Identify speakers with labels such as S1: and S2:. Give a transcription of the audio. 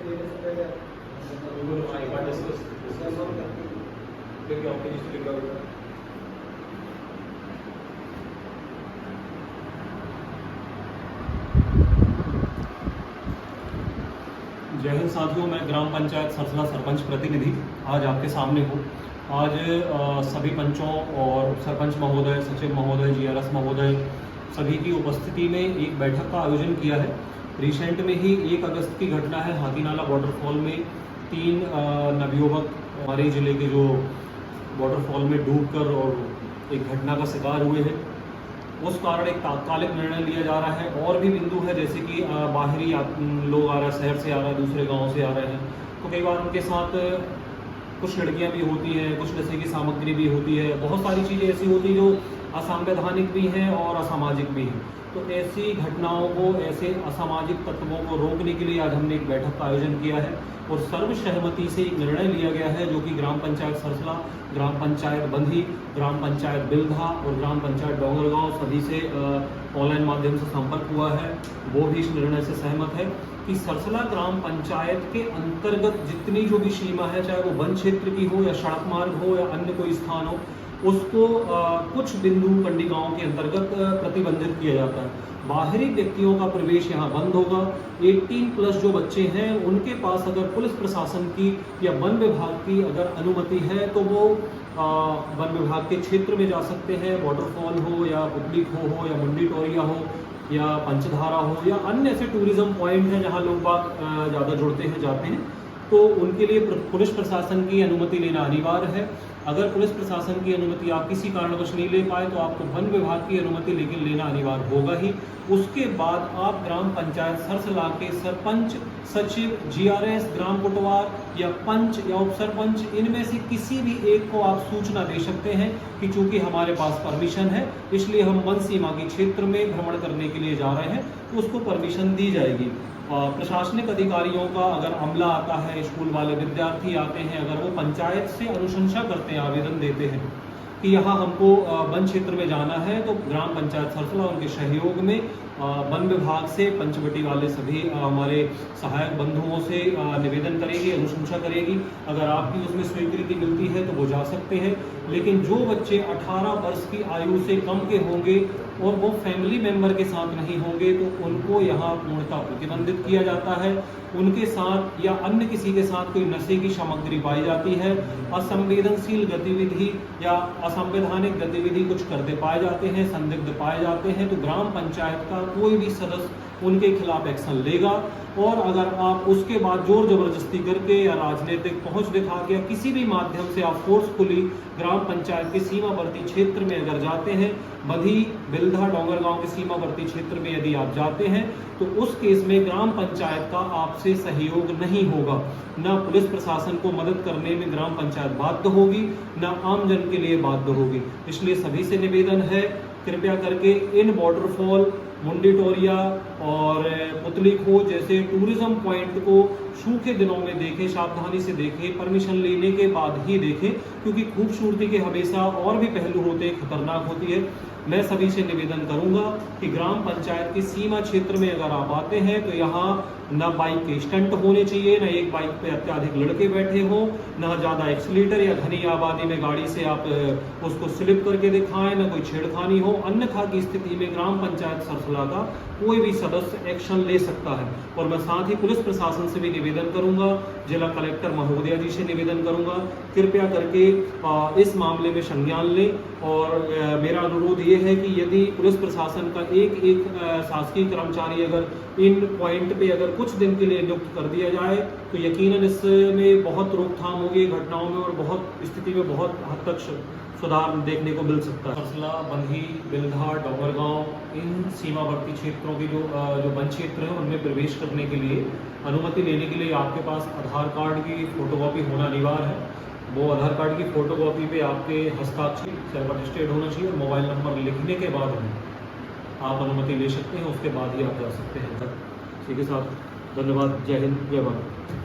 S1: जय हिंद साथियों, मैं ग्राम पंचायत सरसला सरपंच प्रतिनिधि आज आपके सामने हूँ। आज सभी पंचों और सरपंच महोदय, सचिव महोदय, जीआरएस महोदय सभी की उपस्थिति में एक बैठक का आयोजन किया है। रिसेंट में ही 1 अगस्त की घटना है, हाथीनाला वाटरफॉल में 3 नवयुवक हमारे ज़िले के जो वाटरफॉल में डूबकर और एक घटना का शिकार हुए हैं। उस कारण एक तात्कालिक निर्णय लिया जा रहा है। और भी बिंदु है, जैसे कि बाहरी लोग आ रहे हैं, शहर से आ रहे हैं, दूसरे गांव से आ रहे हैं, तो कई बार उनके साथ कुछ लड़कियां भी होती हैं, कुछ नशे की सामग्री भी होती है, बहुत सारी चीज़ें ऐसी होती हैं जो असंवैधानिक भी हैं और असामाजिक भी हैं। तो ऐसी घटनाओं को, ऐसे असामाजिक तत्वों को रोकने के लिए आज हमने एक बैठक का आयोजन किया है और सर्वसहमति से एक निर्णय लिया गया है, जो कि ग्राम पंचायत सरसला, ग्राम पंचायत बंधी, ग्राम पंचायत बिलधा और ग्राम पंचायत डोंगरगांव सभी से ऑनलाइन माध्यम से संपर्क हुआ है। वो भी इस निर्णय से सहमत है कि सरसला ग्राम पंचायत के अंतर्गत जितनी जो भी सीमा है, चाहे वो वन क्षेत्र की हो या सड़क मार्ग हो या अन्य कोई स्थान हो, उसको कुछ बिंदु कंडिकाओं के अंतर्गत प्रतिबंधित किया जाता है। बाहरी व्यक्तियों का प्रवेश यहाँ बंद होगा। 18+ जो बच्चे हैं उनके पास अगर पुलिस प्रशासन की या वन विभाग की अगर अनुमति है तो वो वन विभाग के क्षेत्र में जा सकते हैं। वाटरफॉल हो या पुतली खो हो या मुंडी टोरिया हो या पंचधारा हो या अन्य ऐसे टूरिज्म पॉइंट हैं जहाँ लोग बाग ज़्यादा जुड़ते हैं, जाते हैं, तो उनके लिए पुलिस प्रशासन की अनुमति लेना अनिवार्य है। अगर पुलिस प्रशासन की अनुमति आप किसी कारणवश नहीं ले पाए तो आपको वन विभाग की अनुमति लेकिन लेना अनिवार्य होगा ही। उसके बाद आप ग्राम पंचायत सरसला के सरपंच, सचिव, जीआरएस, ग्राम कोटवार या पंच या उप सरपंच, इनमें से किसी भी एक को आप सूचना दे सकते हैं कि चूंकि हमारे पास परमिशन है, इसलिए हम वन सीमा के क्षेत्र में भ्रमण करने के लिए जा रहे हैं, तो उसको परमिशन दी जाएगी। प्रशासनिक अधिकारियों का अगर अमला आता है, स्कूल वाले विद्यार्थी आते हैं, अगर वो पंचायत से अनुशंसा करते हैं, आवेदन देते हैं कि यहाँ हमको वन क्षेत्र में जाना है, तो ग्राम पंचायत सरसला उनके सहयोग में वन विभाग से पंचवटी वाले सभी हमारे सहायक बंधुओं से निवेदन करेगी, अनुशंसा करेगी। अगर आपकी उसमें स्वीकृति मिलती है तो वो जा सकते हैं। लेकिन जो बच्चे 18 वर्ष की आयु से कम के होंगे और वो फैमिली मेंबर के साथ नहीं होंगे तो उनको यहाँ पूर्णतः प्रतिबंधित किया जाता है। उनके साथ या अन्य किसी के साथ कोई नशे की सामग्री पाई जाती है, असंवेदनशील गतिविधि या असंवैधानिक गतिविधि कुछ करते पाए जाते हैं, संदिग्ध पाए जाते हैं, तो ग्राम पंचायत का कोई भी सदस्य उनके खिलाफ एक्शन लेगा। और अगर आप उसके बाद जोर जबरदस्ती करके या राजनीतिक पहुंच दिखा के या किसी भी माध्यम से आप फोर्सफुली ग्राम पंचायत के सीमावर्ती क्षेत्र में अगर जाते हैं, बधी, बिलधा, डोंगरगांव के सीमावर्ती क्षेत्र में यदि आप जाते हैं, तो उस केस में ग्राम पंचायत का आपसे सहयोग नहीं होगा। न पुलिस प्रशासन को मदद करने में ग्राम पंचायत बाध्य होगी, न आम जन के लिए बाध्य होगी। इसलिए सभी से निवेदन है, कृपया करके इन वाटरफॉल, मुंडी टोरिया और पुतली खो जैसे टूरिज्म पॉइंट को सूखे दिनों में देखें, सावधानी से देखें, परमिशन लेने के बाद ही देखें, क्योंकि खूबसूरती के हमेशा और भी पहलू होते हैं, खतरनाक होती है। मैं सभी से निवेदन करूंगा कि ग्राम पंचायत के सीमा क्षेत्र में अगर आप आते हैं तो यहाँ न बाइक के स्टंट होने चाहिए, न एक बाइक पे अत्याधिक लड़के बैठे हों, न ज़्यादा एक्सीलेटर या घनी आबादी में गाड़ी से आप उसको स्लिप करके दिखाएं, न कोई छेड़खानी हो। अन्यथा की स्थिति में ग्राम पंचायत सरसला का कोई भी सदस्य एक्शन ले सकता है। और मैं साथ ही पुलिस प्रशासन से भी निवेदन करूंगा, जिला कलेक्टर महोदया जी से निवेदन करूंगा, कृपया करके इस मामले में संज्ञान लें। और मेरा अनुरोध ये है कि यदि पुलिस प्रशासन का एक शासकीय कर्मचारी अगर इन पॉइंट पे अगर कुछ दिन के लिए नियुक्त कर दिया जाए तो यकीनन इसमें बहुत रोकथाम होगी घटनाओं में और बहुत स्थिति में बहुत हद तक सुधार देखने को मिल सकता है। सरसला, बंधी, बिलधा, डोंगरगांव, इन सीमावर्ती क्षेत्रों के जो वन क्षेत्र हैं उनमें प्रवेश करने के लिए अनुमति लेने के लिए आपके पास आधार कार्ड की फोटोकॉपी होना अनिवार्य है। वो आधार कार्ड की फोटोकॉपी पे आपके हस्ताक्षर सर्वर अटेस्टेड होना चाहिए और मोबाइल नंबर लिखने के बाद आप अनुमति ले सकते हैं, उसके बाद ही आप जा सकते हैं। ठीक है साहब, धन्यवाद। जय हिंद, जय भारत।